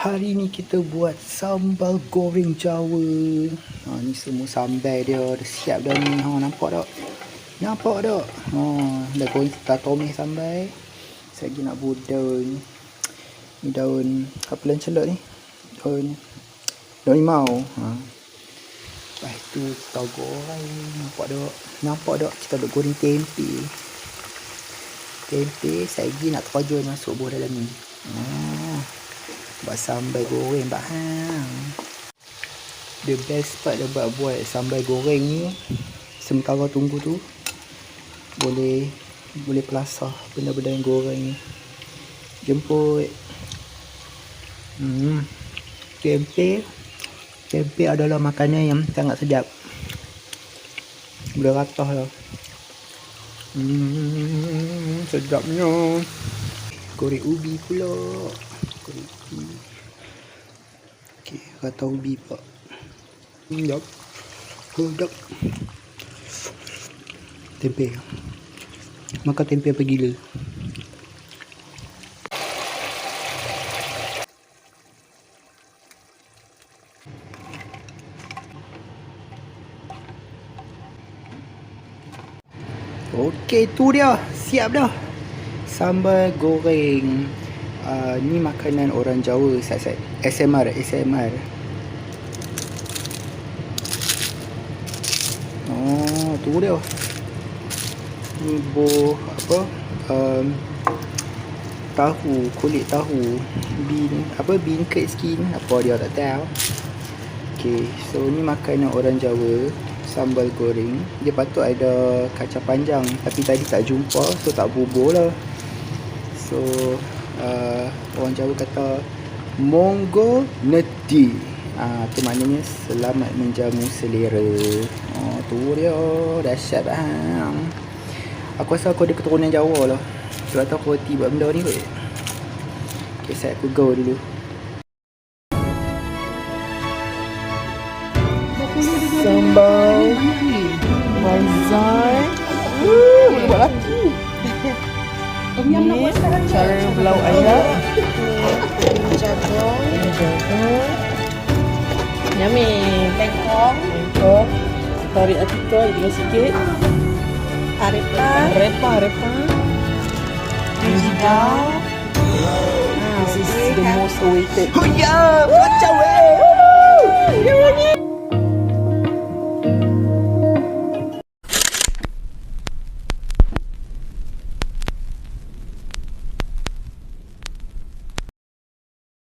Hari ni kita buat sambal goreng Jawa. Ni semua sambal dia dah siap dah ni. Nampak tak? Nampak tak? Dah goreng tumis sambal. Saya lagi nak buat daun. Ni daun apa lancelot ni? Daun limau. Lepas tu kita goreng. Nampak tak? Nampak tak? Kita nak goreng tempe. Tempe saya lagi nak terjun masuk bawah dalam ni. Buat sambal goreng bahang. The best part dapat buat sambal goreng ni, sementara tunggu tu boleh pelasah benda-benda yang goreng ni. Jemput. Tempe adalah makanan yang sangat sedap. Boleh ratah lah. Sedapnya. Goreng ubi pula. Goreng ubi. Okey, ratah ubi pak. Sedap. Sedap. Tempe. Makan tempe apa gila. Okey, tu dia. Siap dah. Sambal goreng. Ni makanan orang Jawa. SMR. Tu dia. Ni tahu, kulit tahu. Beancurd skin. Apa dia tak tahu. Okey, so ni makanan orang Jawa. Sambal goreng. Dia patut ada kacang panjang, tapi tadi tak jumpa, so tak bubur lah. So orang Jawa kata monggo neti. Tu maknanya selamat menjamu selera. Tu dia. Dahsyat dah. Aku rasa aku ada keturunan Jawa lah. Sebab tu aku reti buat benda ni kot. Okay, saya aku go dulu. Sambal Mazar. Buat lagi. Ni cara belau ayam. Jagung. Yummy. Bengkong. Tarik atika dengan sikit. Arepa. Hijau. This is the most awaited. Oh yeah, macam